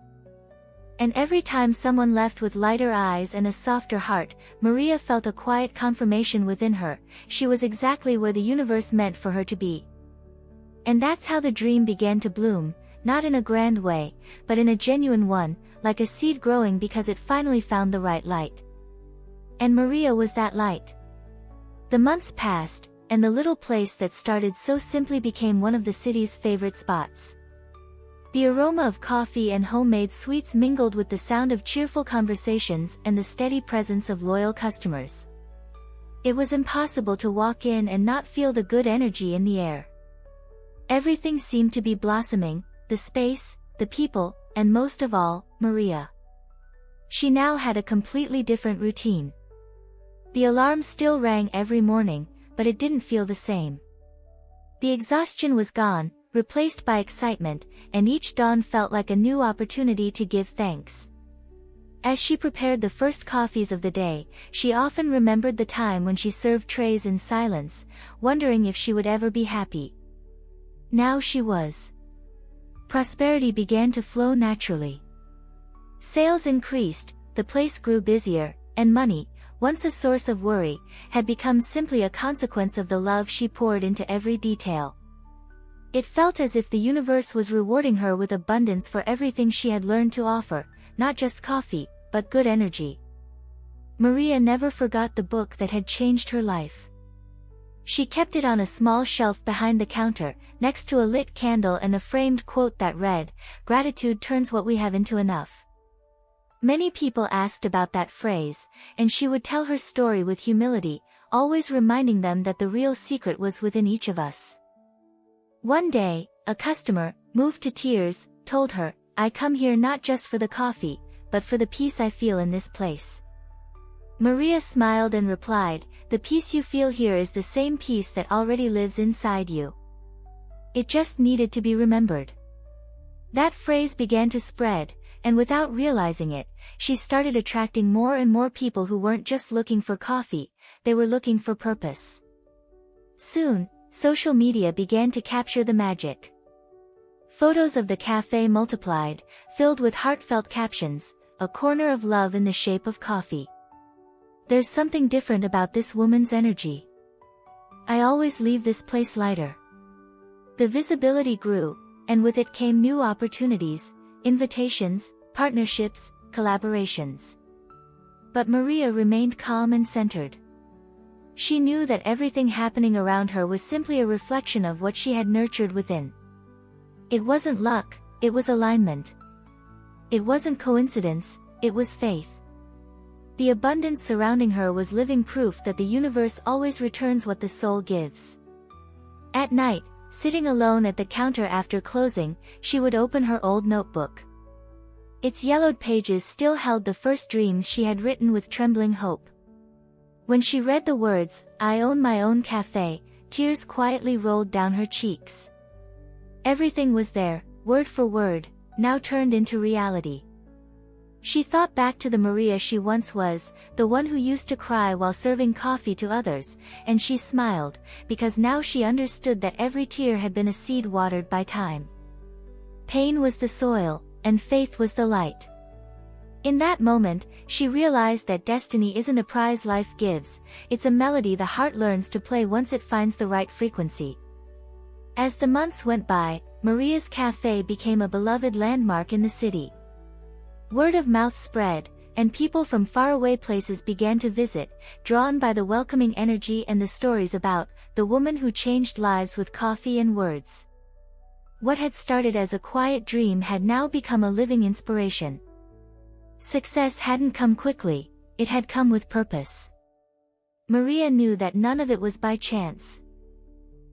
And every time someone left with lighter eyes and a softer heart, Maria felt a quiet confirmation within her: she was exactly where the universe meant for her to be. And that's how the dream began to bloom, not in a grand way, but in a genuine one, like a seed growing because it finally found the right light. And Maria was that light. The months passed, and the little place that started so simply became one of the city's favorite spots. The aroma of coffee and homemade sweets mingled with the sound of cheerful conversations and the steady presence of loyal customers. It was impossible to walk in and not feel the good energy in the air. Everything seemed to be blossoming: the space, the people, and most of all, Maria. She now had a completely different routine. The alarm still rang every morning, but it didn't feel the same. The exhaustion was gone, replaced by excitement, and each dawn felt like a new opportunity to give thanks. As she prepared the first coffees of the day, she often remembered the time when she served trays in silence, wondering if she would ever be happy. Now she was. Prosperity began to flow naturally. Sales increased, the place grew busier, and money, once a source of worry, had become simply a consequence of the love she poured into every detail. It felt as if the universe was rewarding her with abundance for everything she had learned to offer, not just coffee, but good energy. Maria never forgot the book that had changed her life. She kept it on a small shelf behind the counter, next to a lit candle and a framed quote that read, "Gratitude turns what we have into enough." Many people asked about that phrase, and she would tell her story with humility, always reminding them that the real secret was within each of us. One day, a customer, moved to tears, told her, "I come here not just for the coffee, but for the peace I feel in this place." Maria smiled and replied, "The peace you feel here is the same peace that already lives inside you. It just needed to be remembered." That phrase began to spread, and without realizing it, she started attracting more and more people who weren't just looking for coffee, they were looking for purpose. Soon, social media began to capture the magic. Photos of the cafe multiplied, filled with heartfelt captions, "A corner of love in the shape of coffee. There's something different about this woman's energy. I always leave this place lighter." The visibility grew, and with it came new opportunities, invitations, partnerships, collaborations. But Maria remained calm and centered. She knew that everything happening around her was simply a reflection of what she had nurtured within. It wasn't luck, it was alignment. It wasn't coincidence, it was faith. The abundance surrounding her was living proof that the universe always returns what the soul gives. At night, sitting alone at the counter after closing, she would open her old notebook. Its yellowed pages still held the first dreams she had written with trembling hope. When she read the words, "I own my own cafe," tears quietly rolled down her cheeks. Everything was there, word for word, now turned into reality. She thought back to the Maria she once was, the one who used to cry while serving coffee to others, and she smiled, because now she understood that every tear had been a seed watered by time. Pain was the soil, and faith was the light. In that moment, she realized that destiny isn't a prize life gives, it's a melody the heart learns to play once it finds the right frequency. As the months went by, Maria's cafe became a beloved landmark in the city. Word of mouth spread, and people from faraway places began to visit, drawn by the welcoming energy and the stories about the woman who changed lives with coffee and words. What had started as a quiet dream had now become a living inspiration. Success hadn't come quickly, it had come with purpose. Maria knew that none of it was by chance.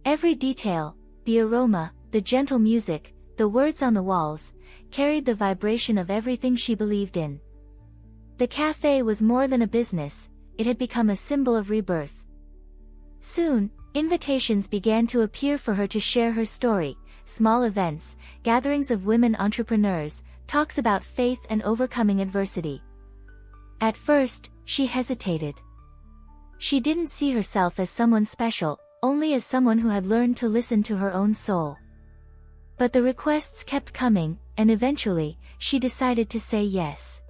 Every detail, the aroma, the gentle music, the words on the walls, carried the vibration of everything she believed in. The cafe was more than a business, it had become a symbol of rebirth. Soon, invitations began to appear for her to share her story, small events, gatherings of women entrepreneurs, talks about faith and overcoming adversity. At first, she hesitated. She didn't see herself as someone special, only as someone who had learned to listen to her own soul. But the requests kept coming, and eventually, she decided to say yes.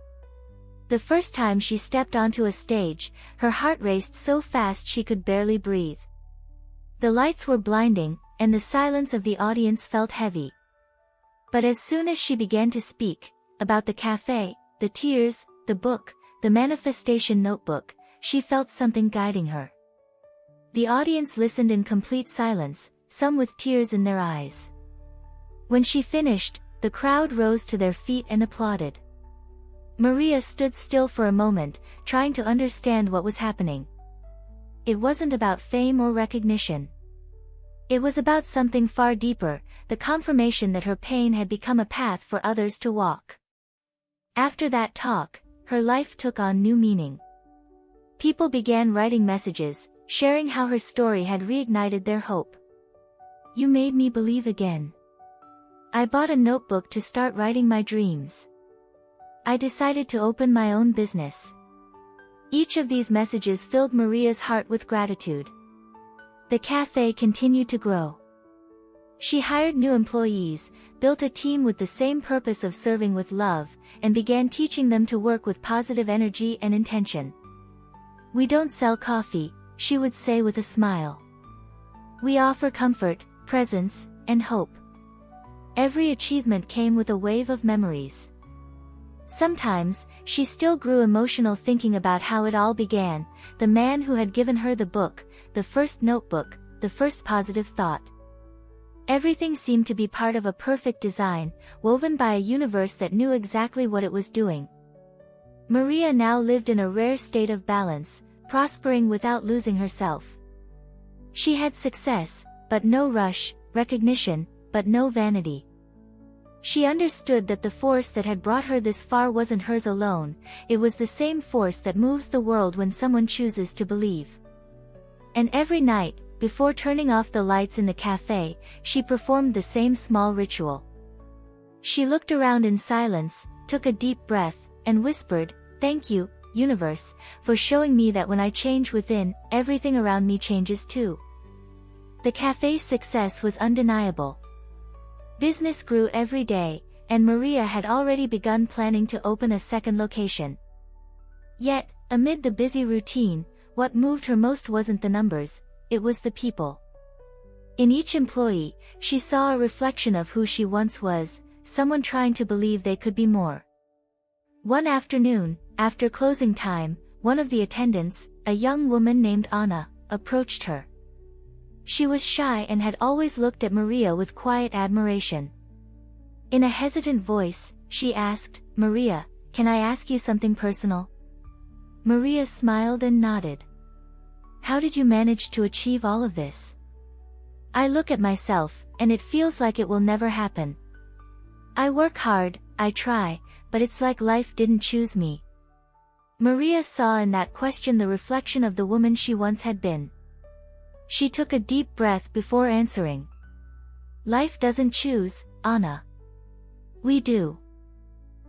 The first time she stepped onto a stage, her heart raced so fast she could barely breathe. The lights were blinding, and the silence of the audience felt heavy. But as soon as she began to speak, about the cafe, the tears, the book, the manifestation notebook, she felt something guiding her. The audience listened in complete silence, some with tears in their eyes. When she finished, the crowd rose to their feet and applauded. Maria stood still for a moment, trying to understand what was happening. It wasn't about fame or recognition. It was about something far deeper, the confirmation that her pain had become a path for others to walk. After that talk, her life took on new meaning. People began writing messages, sharing how her story had reignited their hope. "You made me believe again. I bought a notebook to start writing my dreams. I decided to open my own business." Each of these messages filled Maria's heart with gratitude. The cafe continued to grow. She hired new employees, built a team with the same purpose of serving with love, and began teaching them to work with positive energy and intention. "We don't sell coffee," she would say with a smile. "We offer comfort, presence, and hope." Every achievement came with a wave of memories. Sometimes, she still grew emotional thinking about how it all began, the man who had given her the book, the first notebook, the first positive thought. Everything seemed to be part of a perfect design, woven by a universe that knew exactly what it was doing. Maria now lived in a rare state of balance, prospering without losing herself. She had success, but no rush, recognition, but no vanity. She understood that the force that had brought her this far wasn't hers alone, it was the same force that moves the world when someone chooses to believe. And every night, before turning off the lights in the cafe, she performed the same small ritual. She looked around in silence, took a deep breath, and whispered, "Thank you, universe, for showing me that when I change within, everything around me changes too." The cafe's success was undeniable. Business grew every day, and Maria had already begun planning to open a second location. Yet, amid the busy routine, what moved her most wasn't the numbers, it was the people. In each employee, she saw a reflection of who she once was, someone trying to believe they could be more. One afternoon, after closing time, one of the attendants, a young woman named Anna, approached her. She was shy and had always looked at Maria with quiet admiration. In a hesitant voice, she asked, "Maria, can I ask you something personal?" Maria smiled and nodded. "How did you manage to achieve all of this?" "I look at myself, and it feels like it will never happen. I work hard, I try, but it's like life didn't choose me." Maria saw in that question the reflection of the woman she once had been. She took a deep breath before answering. "Life doesn't choose, Anna. We do.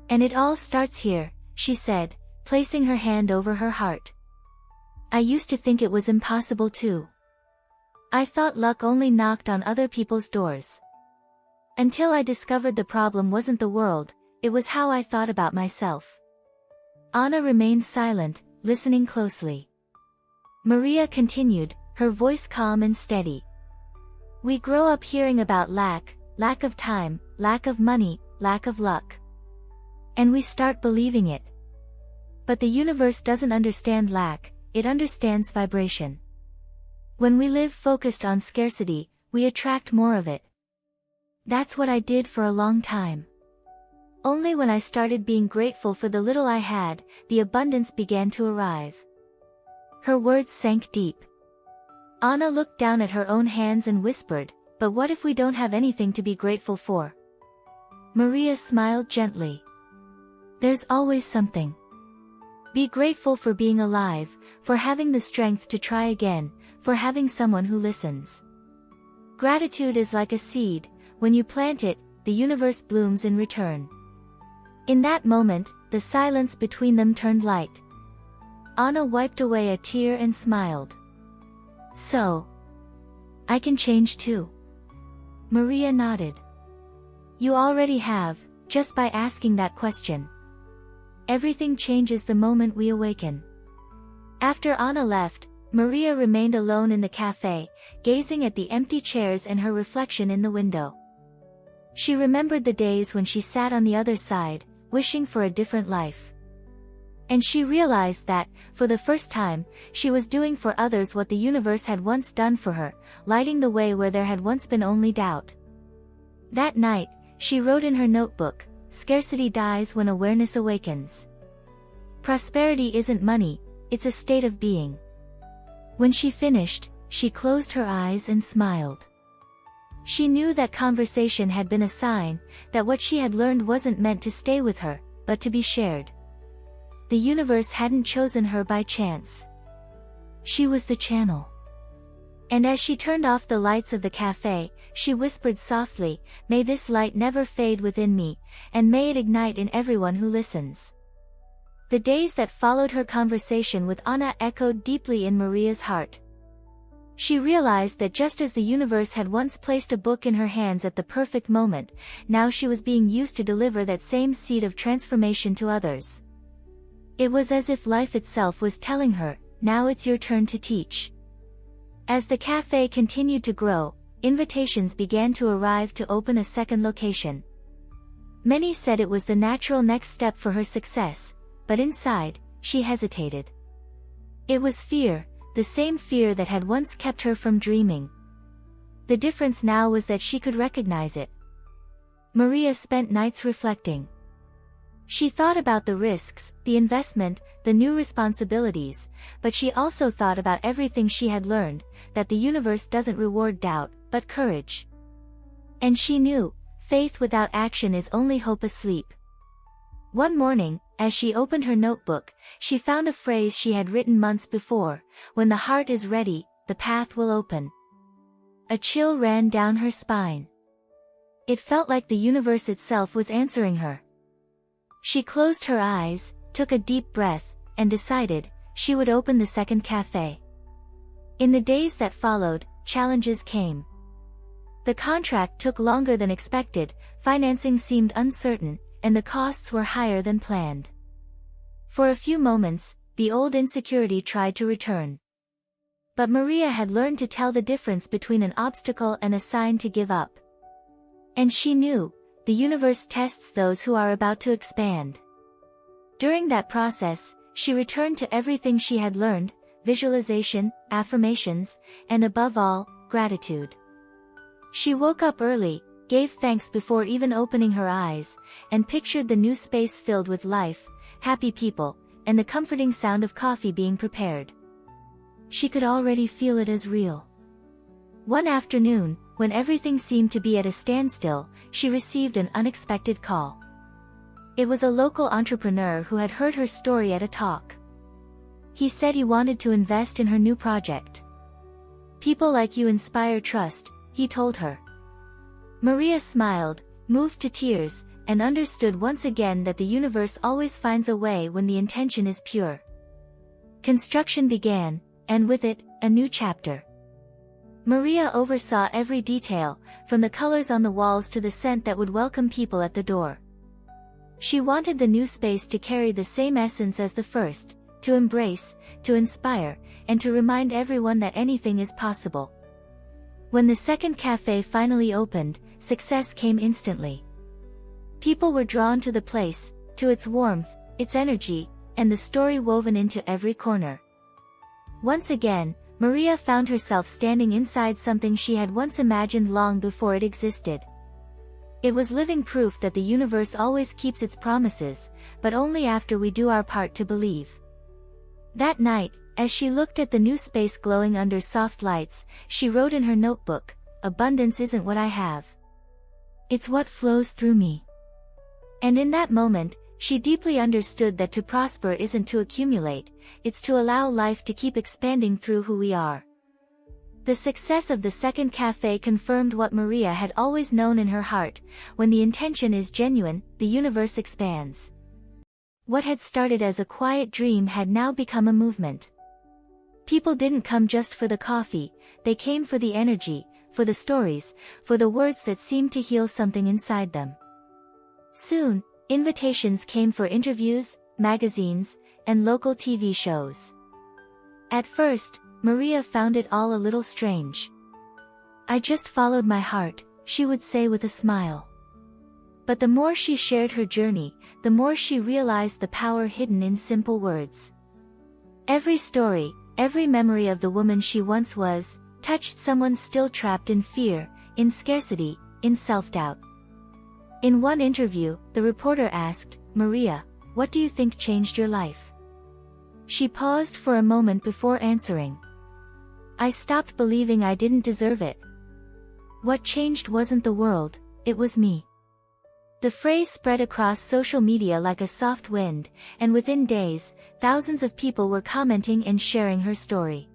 And it all starts here," she said, placing her hand over her heart. "I used to think it was impossible too. I thought luck only knocked on other people's doors. Until I discovered the problem wasn't the world, it was how I thought about myself." Anna remained silent, listening closely. Maria continued, her voice calm and steady. "We grow up hearing about lack, lack of time, lack of money, lack of luck. And we start believing it. But the universe doesn't understand lack, it understands vibration. When we live focused on scarcity, we attract more of it. That's what I did for a long time. Only when I started being grateful for the little I had, the abundance began to arrive." Her words sank deep. Anna looked down at her own hands and whispered, "But what if we don't have anything to be grateful for?" Maria smiled gently. "There's always something. Be grateful for being alive, for having the strength to try again, for having someone who listens. Gratitude is like a seed, when you plant it, the universe blooms in return. In that moment, the silence between them turned light. Anna wiped away a tear and smiled. So, I can change too. Maria nodded. You already have, just by asking that question. Everything changes the moment we awaken. After Anna left, Maria remained alone in the cafe, gazing at the empty chairs and her reflection in the window. She remembered the days when she sat on the other side, wishing for a different life. And she realized that, for the first time, she was doing for others what the universe had once done for her, lighting the way where there had once been only doubt. That night, she wrote in her notebook, "Scarcity dies when awareness awakens. Prosperity isn't money, it's a state of being." When she finished, she closed her eyes and smiled. She knew that conversation had been a sign, that what she had learned wasn't meant to stay with her, but to be shared. The universe hadn't chosen her by chance. She was the channel. And as she turned off the lights of the cafe, she whispered softly, "May this light never fade within me, and may it ignite in everyone who listens." The days that followed her conversation with Anna echoed deeply in Maria's heart. She realized that just as the universe had once placed a book in her hands at the perfect moment, now she was being used to deliver that same seed of transformation to others. It was as if life itself was telling her, "Now it's your turn to teach." As the cafe continued to grow, invitations began to arrive to open a second location. Many said it was the natural next step for her success, but inside, she hesitated. It was fear, the same fear that had once kept her from dreaming. The difference now was that she could recognize it. Maria spent nights reflecting. She thought about the risks, the investment, the new responsibilities, but she also thought about everything she had learned, that the universe doesn't reward doubt, but courage. And she knew, faith without action is only hope asleep. One morning, as she opened her notebook, she found a phrase she had written months before, "When the heart is ready, the path will open." A chill ran down her spine. It felt like the universe itself was answering her. She closed her eyes, took a deep breath, and decided, she would open the second cafe. In the days that followed, challenges came. The contract took longer than expected, financing seemed uncertain, and the costs were higher than planned. For a few moments, the old insecurity tried to return. But Maria had learned to tell the difference between an obstacle and a sign to give up. And she knew, the universe tests those who are about to expand. During that process, she returned to everything she had learned, visualization, affirmations, and above all, gratitude. She woke up early, gave thanks before even opening her eyes, and pictured the new space filled with life, happy people, and the comforting sound of coffee being prepared. She could already feel it as real. One afternoon, when everything seemed to be at a standstill, she received an unexpected call. It was a local entrepreneur who had heard her story at a talk. He said he wanted to invest in her new project. "People like you inspire trust," he told her. Maria smiled, moved to tears, and understood once again that the universe always finds a way when the intention is pure. Construction began, and with it, a new chapter. Maria oversaw every detail, from the colors on the walls to the scent that would welcome people at the door. She wanted the new space to carry the same essence as the first, to embrace, to inspire, and to remind everyone that anything is possible. When the second cafe finally opened, success came instantly. People were drawn to the place, to its warmth, its energy, and the story woven into every corner. Once again, Maria found herself standing inside something she had once imagined long before it existed. It was living proof that the universe always keeps its promises, but only after we do our part to believe. That night, as she looked at the new space glowing under soft lights, she wrote in her notebook, "Abundance isn't what I have. It's what flows through me." And in that moment, she deeply understood that to prosper isn't to accumulate, it's to allow life to keep expanding through who we are. The success of the second cafe confirmed what Maria had always known in her heart: when the intention is genuine, the universe expands. What had started as a quiet dream had now become a movement. People didn't come just for the coffee, they came for the energy, for the stories, for the words that seemed to heal something inside them. Soon, invitations came for interviews, magazines, and local TV shows. At first, Maria found it all a little strange. "I just followed my heart," she would say with a smile. But the more she shared her journey, the more she realized the power hidden in simple words. Every story, every memory of the woman she once was, touched someone still trapped in fear, in scarcity, in self-doubt. In one interview, the reporter asked, "Maria, what do you think changed your life?" She paused for a moment before answering. "I stopped believing I didn't deserve it. What changed wasn't the world, it was me." The phrase spread across social media like a soft wind, and within days, thousands of people were commenting and sharing her story.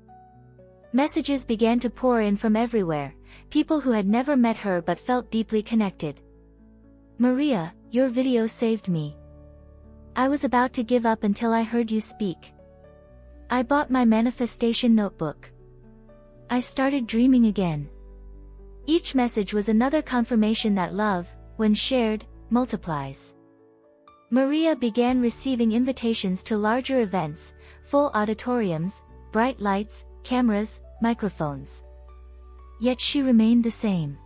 Messages began to pour in from everywhere, people who had never met her but felt deeply connected. "Maria, your video saved me. I was about to give up until I heard you speak. I bought my manifestation notebook. I started dreaming again." Each message was another confirmation that love, when shared, multiplies. Maria began receiving invitations to larger events, full auditoriums, bright lights, cameras, microphones. Yet she remained the same.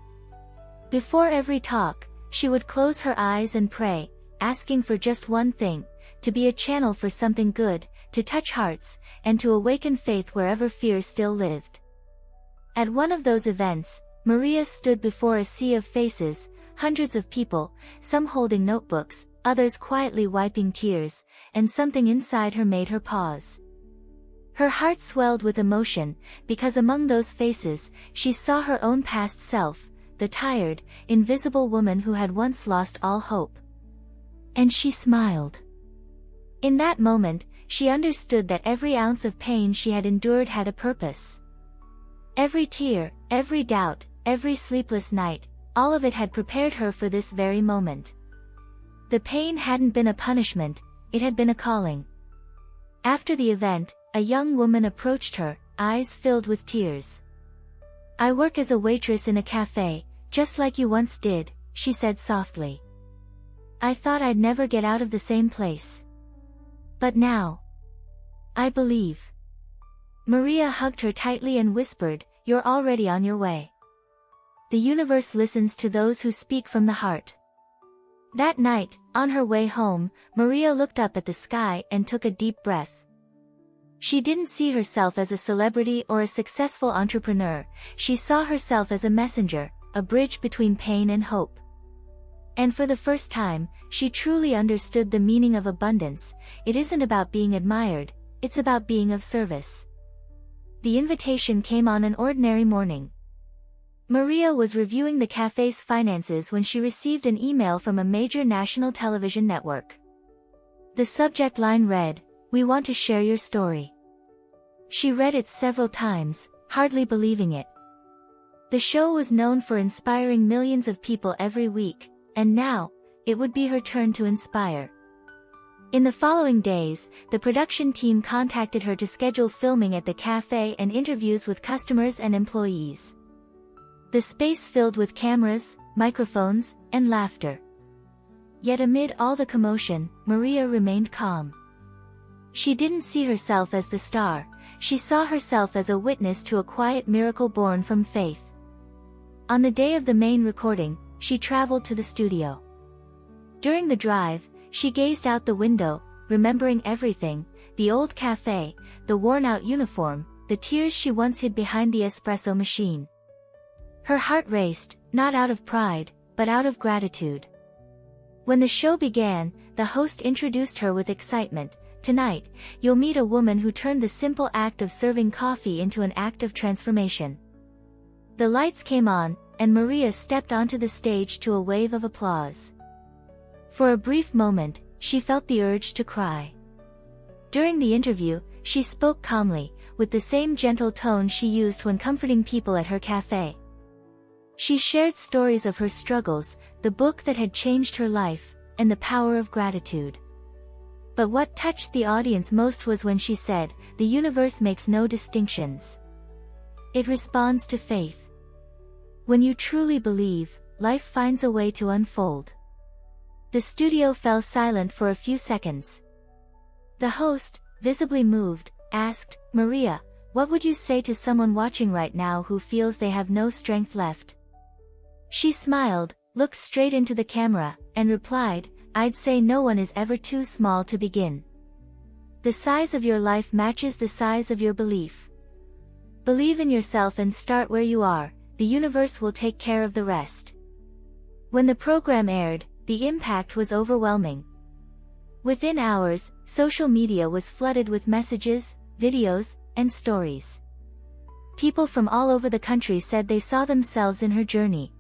Before every talk, she would close her eyes and pray, asking for just one thing: to be a channel for something good, to touch hearts, and to awaken faith wherever fear still lived. At one of those events, Maria stood before a sea of faces, hundreds of people, some holding notebooks, others quietly wiping tears, and something inside her made her pause. Her heart swelled with emotion, because among those faces, she saw her own past self, the tired, invisible woman who had once lost all hope. And she smiled. In that moment, she understood that every ounce of pain she had endured had a purpose. Every tear, every doubt, every sleepless night, all of it had prepared her for this very moment. The pain hadn't been a punishment, it had been a calling. After the event, a young woman approached her, eyes filled with tears. "I work as a waitress in a cafe, just like you once did," she said softly. "I thought I'd never get out of the same place. But now, I believe." Maria hugged her tightly and whispered, "You're already on your way. The universe listens to those who speak from the heart." That night, on her way home, Maria looked up at the sky and took a deep breath. She didn't see herself as a celebrity or a successful entrepreneur, she saw herself as a messenger, a bridge between pain and hope. And for the first time, she truly understood the meaning of abundance. It isn't about being admired, it's about being of service. The invitation came on an ordinary morning. Maria was reviewing the cafe's finances when she received an email from a major national television network. The subject line read, "We want to share your story." She read it several times, hardly believing it. The show was known for inspiring millions of people every week, and now, it would be her turn to inspire. In the following days, the production team contacted her to schedule filming at the cafe and interviews with customers and employees. The space filled with cameras, microphones, and laughter. Yet amid all the commotion, Maria remained calm. She didn't see herself as the star, she saw herself as a witness to a quiet miracle born from faith. On the day of the main recording, she traveled to the studio. During the drive, she gazed out the window, remembering everything: the old cafe, the worn-out uniform, the tears she once hid behind the espresso machine. Her heart raced, not out of pride, but out of gratitude. When the show began, the host introduced her with excitement. "Tonight, you'll meet a woman who turned the simple act of serving coffee into an act of transformation." The lights came on, and Maria stepped onto the stage to a wave of applause. For a brief moment, she felt the urge to cry. During the interview, she spoke calmly, with the same gentle tone she used when comforting people at her cafe. She shared stories of her struggles, the book that had changed her life, and the power of gratitude. But what touched the audience most was when she said, "The universe makes no distinctions. It responds to faith. When you truly believe, life finds a way to unfold." The studio fell silent for a few seconds. The host, visibly moved, asked, "Maria, what would you say to someone watching right now who feels they have no strength left?" She smiled, looked straight into the camera, and replied, "I'd say no one is ever too small to begin. The size of your life matches the size of your belief. Believe in yourself and start where you are, the universe will take care of the rest." When the program aired, the impact was overwhelming. Within hours, social media was flooded with messages, videos, and stories. People from all over the country said they saw themselves in her journey.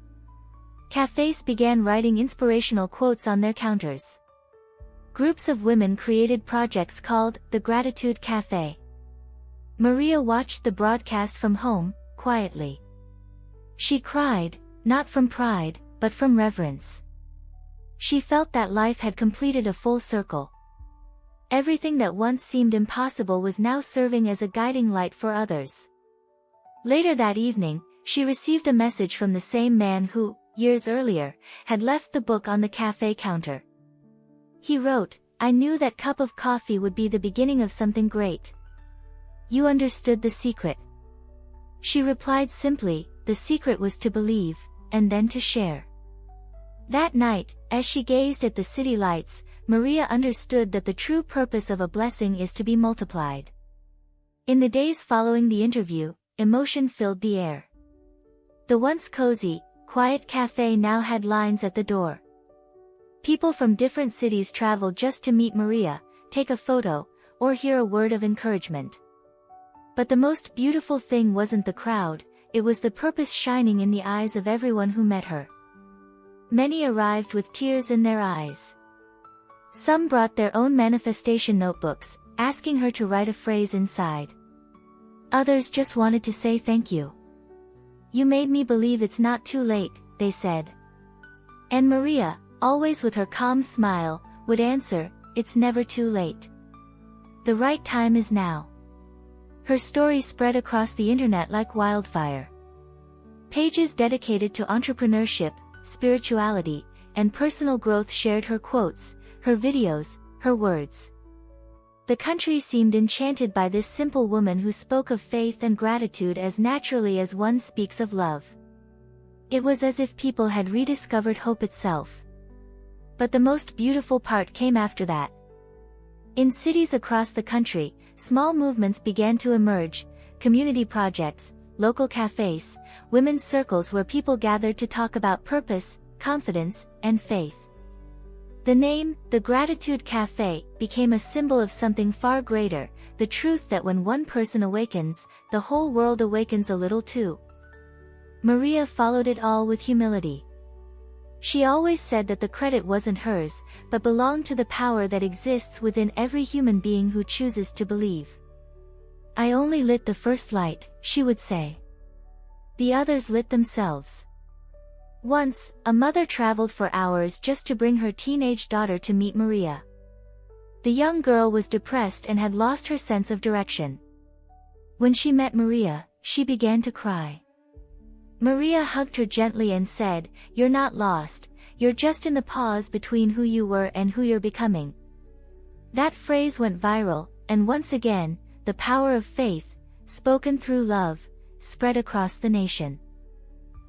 Cafes began writing inspirational quotes on their counters. Groups of women created projects called the Gratitude Cafe. Maria watched the broadcast from home, quietly. She cried, not from pride, but from reverence. She felt that life had completed a full circle. Everything that once seemed impossible was now serving as a guiding light for others. Later that evening, she received a message from the same man who, years earlier, had left the book on the cafe counter. He wrote, "I knew that cup of coffee would be the beginning of something great. You understood the secret." She replied simply, "The secret was to believe, and then to share." That night, as she gazed at the city lights, Maria understood that the true purpose of a blessing is to be multiplied. In the days following the interview, emotion filled the air. The once cozy, quiet cafe now had lines at the door. People from different cities traveled just to meet Maria, take a photo, or hear a word of encouragement. But the most beautiful thing wasn't the crowd, it was the purpose shining in the eyes of everyone who met her. Many arrived with tears in their eyes. Some brought their own manifestation notebooks, asking her to write a phrase inside. Others just wanted to say thank you. "You made me believe it's not too late," they said. And Maria, always with her calm smile, would answer, "It's never too late. The right time is now." Her story spread across the internet like wildfire. Pages dedicated to entrepreneurship, spirituality, and personal growth shared her quotes, her videos, her words. The country seemed enchanted by this simple woman who spoke of faith and gratitude as naturally as one speaks of love. It was as if people had rediscovered hope itself. But the most beautiful part came after that. In cities across the country, small movements began to emerge, community projects, local cafes, women's circles where people gathered to talk about purpose, confidence, and faith. The name, the Gratitude Cafe, became a symbol of something far greater, the truth that when one person awakens, the whole world awakens a little too. Maria followed it all with humility. She always said that the credit wasn't hers, but belonged to the power that exists within every human being who chooses to believe. "I only lit the first light," she would say. "The others lit themselves." Once, a mother traveled for hours just to bring her teenage daughter to meet Maria. The young girl was depressed and had lost her sense of direction. When she met Maria, she began to cry. Maria hugged her gently and said, "You're not lost, you're just in the pause between who you were and who you're becoming." That phrase went viral, and once again, the power of faith, spoken through love, spread across the nation.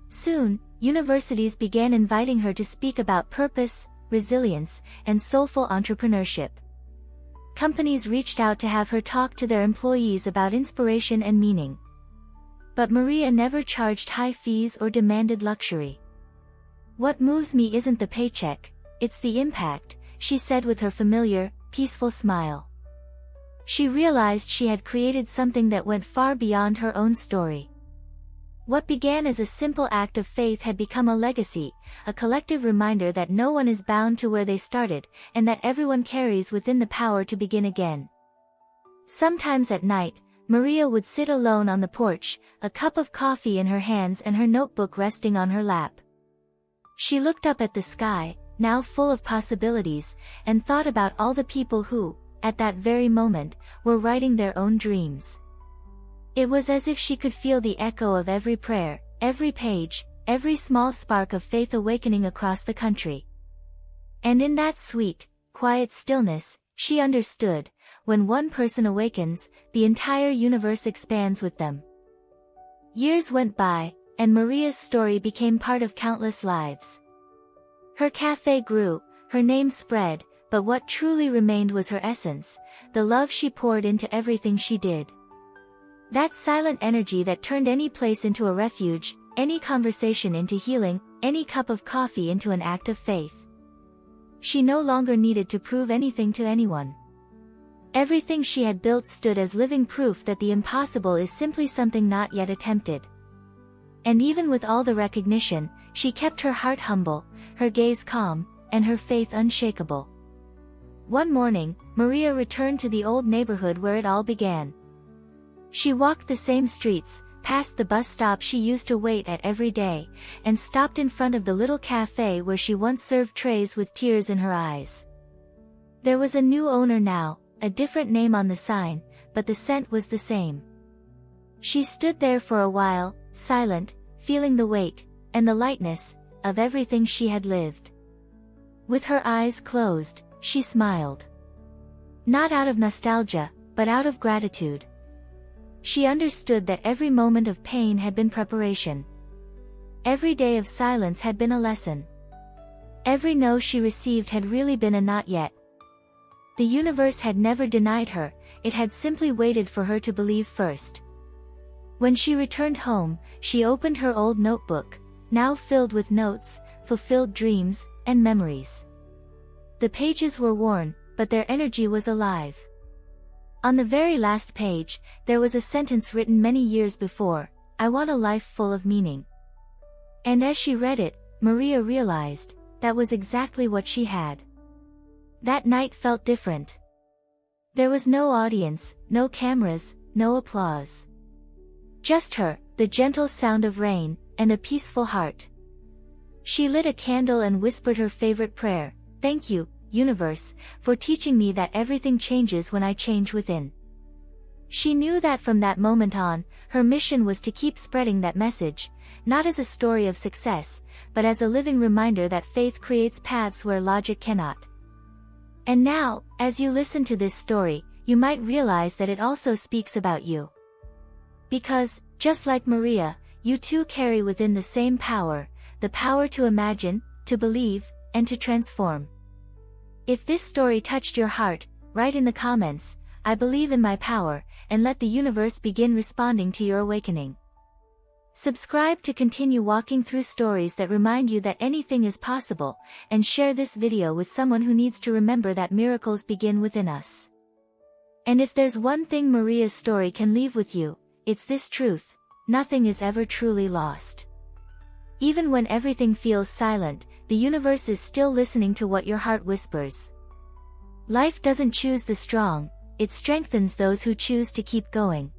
Soon, universities began inviting her to speak about purpose, resilience, and soulful entrepreneurship. Companies reached out to have her talk to their employees about inspiration and meaning. But Maria never charged high fees or demanded luxury. "What moves me isn't the paycheck, it's the impact," she said with her familiar, peaceful smile. She realized she had created something that went far beyond her own story. What began as a simple act of faith had become a legacy, a collective reminder that no one is bound to where they started, and that everyone carries within the power to begin again. Sometimes at night, Maria would sit alone on the porch, a cup of coffee in her hands and her notebook resting on her lap. She looked up at the sky, now full of possibilities, and thought about all the people who, at that very moment, were writing their own dreams. It was as if she could feel the echo of every prayer, every page, every small spark of faith awakening across the country. And in that sweet, quiet stillness, she understood, when one person awakens, the entire universe expands with them. Years went by, and Maria's story became part of countless lives. Her cafe grew, her name spread, but what truly remained was her essence, the love she poured into everything she did. That silent energy that turned any place into a refuge, any conversation into healing, any cup of coffee into an act of faith. She no longer needed to prove anything to anyone. Everything she had built stood as living proof that the impossible is simply something not yet attempted. And even with all the recognition, she kept her heart humble, her gaze calm, and her faith unshakable. One morning, Maria returned to the old neighborhood where it all began. She walked the same streets, passed the bus stop she used to wait at every day, and stopped in front of the little cafe where she once served trays with tears in her eyes. There was a new owner now, a different name on the sign, but the scent was the same. She stood there for a while, silent, feeling the weight, and the lightness, of everything she had lived. With her eyes closed, she smiled. Not out of nostalgia, but out of gratitude. She understood that every moment of pain had been preparation. Every day of silence had been a lesson. Every no she received had really been a not yet. The universe had never denied her, it had simply waited for her to believe first. When she returned home, she opened her old notebook, now filled with notes, fulfilled dreams, and memories. The pages were worn, but their energy was alive. On the very last page, there was a sentence written many years before, "I want a life full of meaning." And as she read it, Maria realized, that was exactly what she had. That night felt different. There was no audience, no cameras, no applause. Just her, the gentle sound of rain, and a peaceful heart. She lit a candle and whispered her favorite prayer, "Thank you, universe, for teaching me that everything changes when I change within." She knew that from that moment on, her mission was to keep spreading that message, not as a story of success, but as a living reminder that faith creates paths where logic cannot. And now, as you listen to this story, you might realize that it also speaks about you. Because, just like Maria, you too carry within the same power, the power to imagine, to believe, and to transform. If this story touched your heart, write in the comments, "I believe in my power," and let the universe begin responding to your awakening. Subscribe to continue walking through stories that remind you that anything is possible, and share this video with someone who needs to remember that miracles begin within us. And if there's one thing Maria's story can leave with you, it's this truth: nothing is ever truly lost. Even when everything feels silent, the universe is still listening to what your heart whispers. Life doesn't choose the strong, it strengthens those who choose to keep going.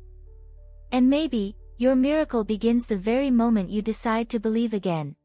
And maybe, your miracle begins the very moment you decide to believe again.